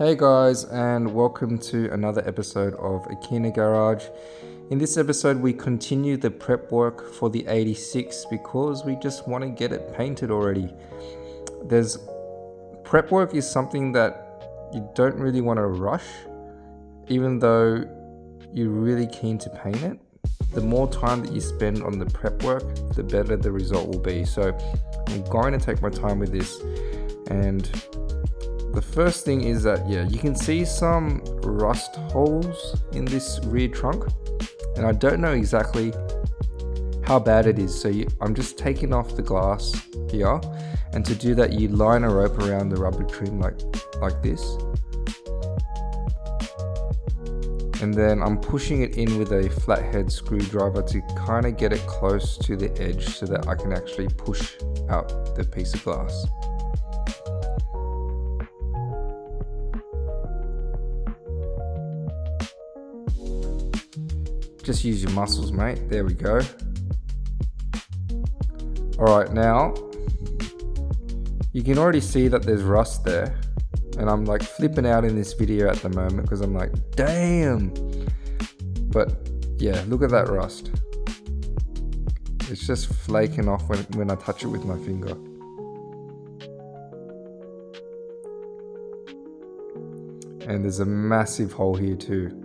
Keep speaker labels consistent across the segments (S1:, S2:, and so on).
S1: Hey guys, and welcome to another episode of Akina Garage. In this episode we continue the prep work for the 86 because we just want to get it painted already. Prep work is something that you don't really want to rush, even though you're really keen to paint it. The more time that you spend on the prep work, the better the result will be. So I'm going to take my time with this, and the first thing is that, you can see some rust holes in this rear trunk, and I don't know exactly how bad it is. So I'm just taking off the glass here, and to do that you line a rope around the rubber trim like this, and then I'm pushing it in with a flathead screwdriver to kind of get it close to the edge so that I can actually push out the piece of glass. Just use your muscles, mate. There we go. Alright, now you can already see that there's rust there, and I'm like flipping out in this video at the moment because I'm like, damn. But yeah, look at that rust. It's just flaking off when I touch it with my finger. And there's a massive hole here too.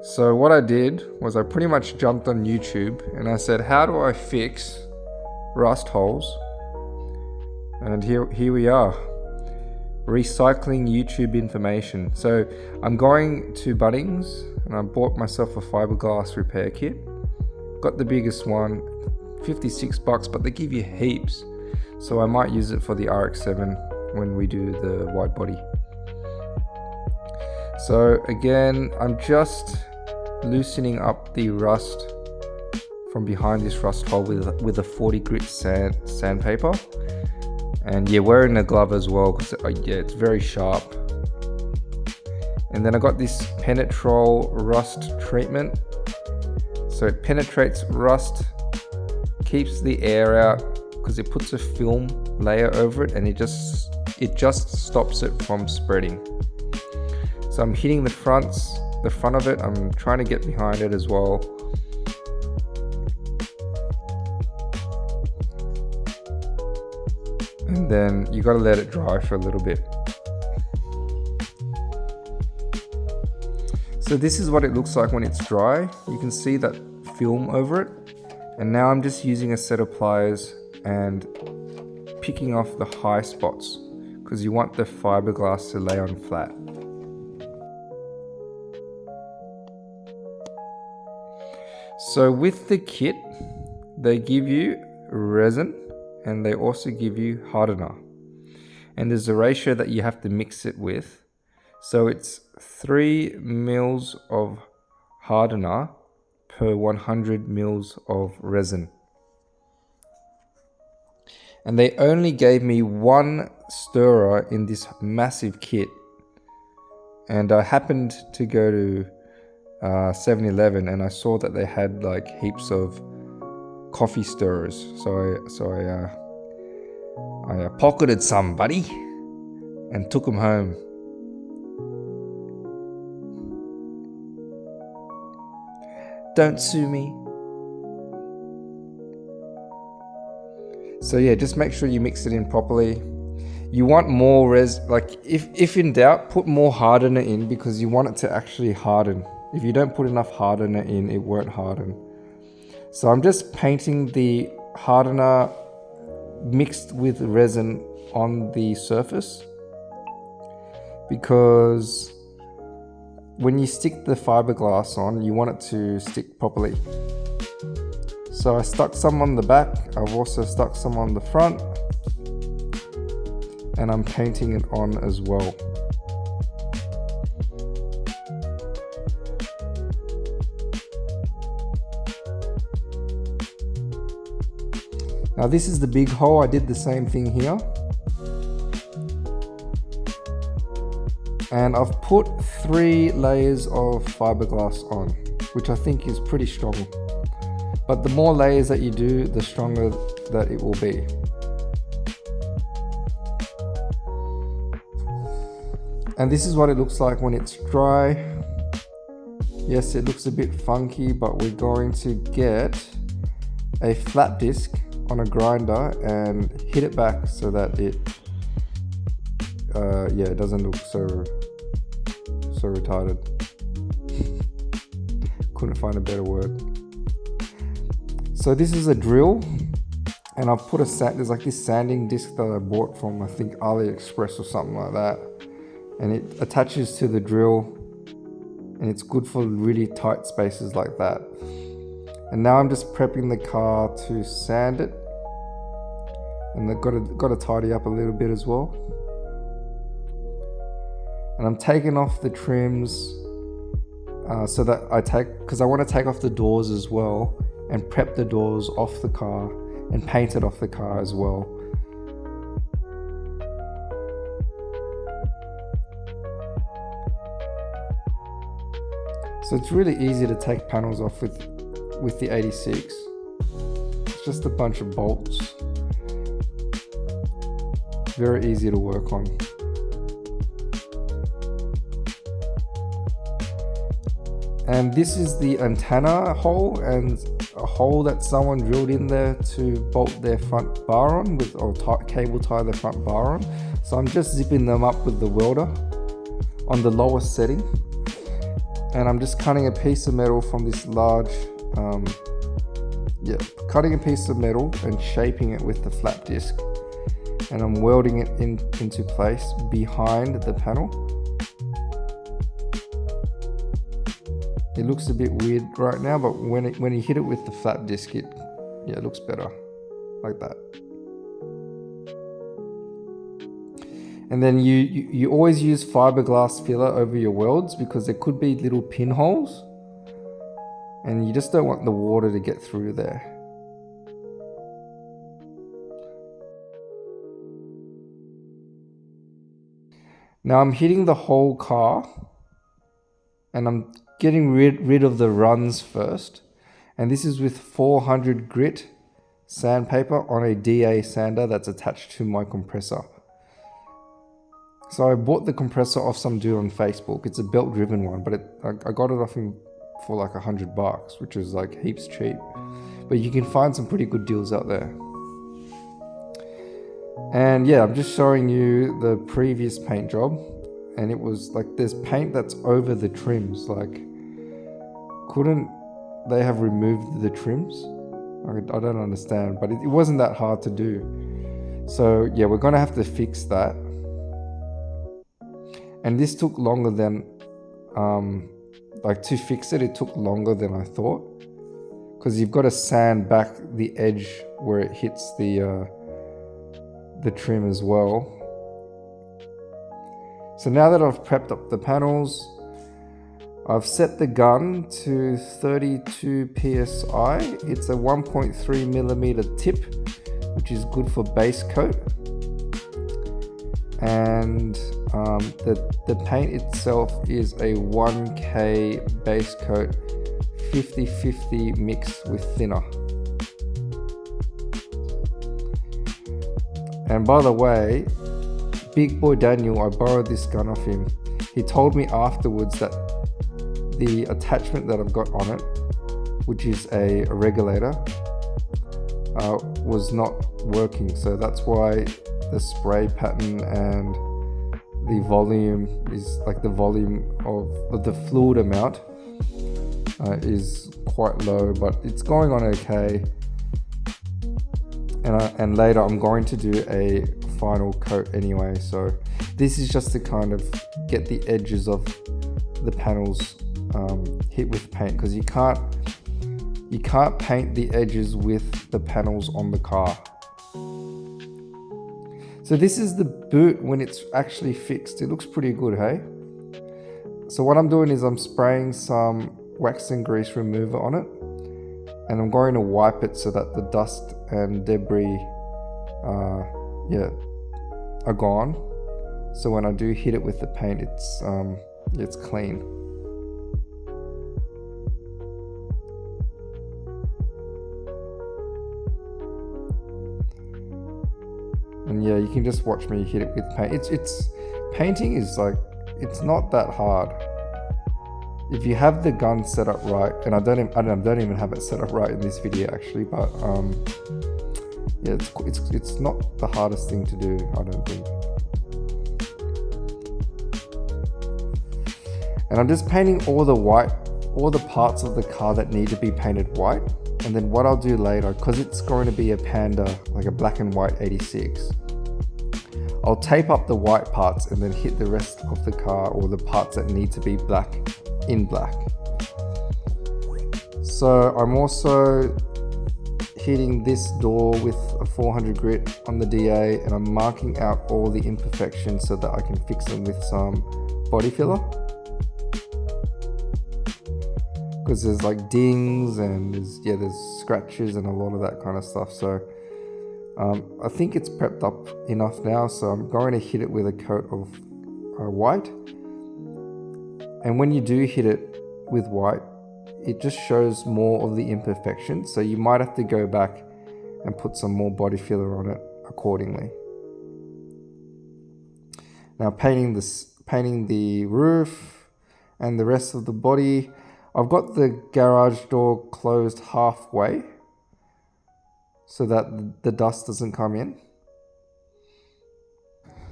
S1: So what I did was I pretty much jumped on YouTube and I said, how do I fix rust holes? And here we are, recycling YouTube information. So I'm going to Bunnings and I bought myself a fiberglass repair kit. Got the biggest one, $56, but they give you heaps. So I might use it for the RX-7 when we do the wide body. So again, I'm just loosening up the rust from behind this rust hole with a 40 grit sandpaper, and wearing a glove as well because it's very sharp. And then I got this Penetrol rust treatment, so it penetrates rust, keeps the air out because it puts a film layer over it, and it just stops it from spreading. So I'm hitting the front of it. I'm trying to get behind it as well. And then you got to let it dry for a little bit. So this is what it looks like when it's dry. You can see that film over it. And now I'm just using a set of pliers and picking off the high spots because you want the fiberglass to lay on flat. So with the kit, they give you resin and they also give you hardener. And there's a ratio that you have to mix it with. So it's 3 mils of hardener per 100 mils of resin. And they only gave me one stirrer in this massive kit. And I happened to go to 7-Eleven and I saw that they had like heaps of coffee stirrers, so I pocketed some, buddy, and took them home. Don't sue me. So just make sure you mix it in properly. You want more if in doubt, put more hardener in because you want it to actually harden. If you don't put enough hardener in, it won't harden. So I'm just painting the hardener mixed with resin on the surface, because when you stick the fiberglass on, you want it to stick properly. So I stuck some on the back, I've also stuck some on the front, and I'm painting it on as well. Now this is the big hole. I did the same thing here. And I've put 3 layers of fiberglass on, which I think is pretty strong. But the more layers that you do, the stronger that it will be. And this is what it looks like when it's dry. Yes, it looks a bit funky, but we're going to get a flat disc on a grinder and hit it back so that it it doesn't look so retarded. Couldn't find a better word. So this is a drill, and I've put there's like this sanding disc that I bought from, I think, AliExpress or something like that, and it attaches to the drill, and it's good for really tight spaces like that. And now I'm just prepping the car to sand it, and I've got to tidy up a little bit as well. And I'm taking off the trims so that because I want to take off the doors as well and prep the doors off the car and paint it off the car as well. So it's really easy to take panels off with the 86. It's just a bunch of bolts. Very easy to work on. And this is the antenna hole, and a hole that someone drilled in there to bolt their front bar on or cable tie their front bar on. So I'm just zipping them up with the welder on the lowest setting. And I'm just cutting a piece of metal from this large, cutting a piece of metal and shaping it with the flat disc. And I'm welding it into place behind the panel. It looks a bit weird right now, but when you hit it with the flat disc, it looks better, like that. And then you always use fiberglass filler over your welds because there could be little pinholes, and you just don't want the water to get through there. Now I'm hitting the whole car, and I'm getting rid of the runs first. And this is with 400 grit sandpaper on a DA sander that's attached to my compressor. So I bought the compressor off some dude on Facebook. It's a belt driven one, but I got it off him for like $100, which is like heaps cheap. But you can find some pretty good deals out there. And yeah, I'm just showing you the previous paint job. And it was like, there's paint that's over the trims. Like, couldn't they have removed the trims? I don't understand, but it wasn't that hard to do. So yeah, we're gonna have to fix that. And this took longer than, to fix it, it took longer than I thought. Because you've got to sand back the edge where it hits the trim as well. So now that I've prepped up the panels, I've set the gun to 32 PSI. It's a 1.3 millimeter tip, which is good for base coat. And the paint itself is a 1K base coat, 50-50 mixed with thinner. And by the way, Big Boy Daniel, I borrowed this gun off him. He told me afterwards that the attachment that I've got on it, which is a regulator, was not working. So that's why the spray pattern and the volume is like the volume of the fluid amount is quite low, but it's going on okay. And later I'm going to do a final coat anyway. So this is just to kind of get the edges of the panels hit with paint, because you can't paint the edges with the panels on the car. So this is the boot when it's actually fixed. It looks pretty good, hey? So what I'm doing is I'm spraying some wax and grease remover on it, and I'm going to wipe it so that the dust and debris are gone. So when I do hit it with the paint, it's clean. And yeah, you can just watch me hit it with paint. It's painting is like it's not that hard. If you have the gun set up right, and I don't even have it set up right in this video actually, but yeah, it's not the hardest thing to do, I don't think. And I'm just painting all the parts of the car that need to be painted white. And then what I'll do later, because it's going to be a Panda, like a black and white 86, I'll tape up the white parts and then hit the rest of the car, or the parts that need to be black, in black. So I'm also hitting this door with a 400 grit on the DA, and I'm marking out all the imperfections so that I can fix them with some body filler. Because there's like dings and there's scratches and a lot of that kind of stuff. So I think it's prepped up enough now, so I'm going to hit it with a coat of white. And when you do hit it with white, it just shows more of the imperfections, so you might have to go back and put some more body filler on it accordingly. Now painting the roof and the rest of the body, I've got the garage door closed halfway so that the dust doesn't come in.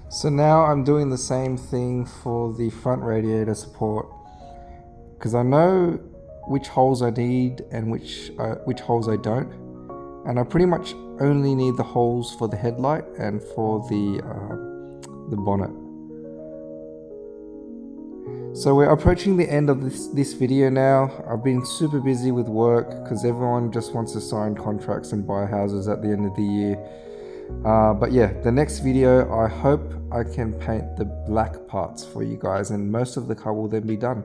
S1: So now I'm doing the same thing for the front radiator support, because I know which holes I need and which holes I don't, and I pretty much only need the holes for the headlight and for the bonnet. So we're approaching the end of this video now. I've been super busy with work because everyone just wants to sign contracts and buy houses at the end of the year. But yeah, the next video, I hope I can paint the black parts for you guys, and most of the car will then be done.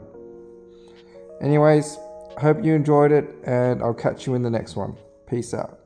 S1: Anyways, I hope you enjoyed it, and I'll catch you in the next one. Peace out.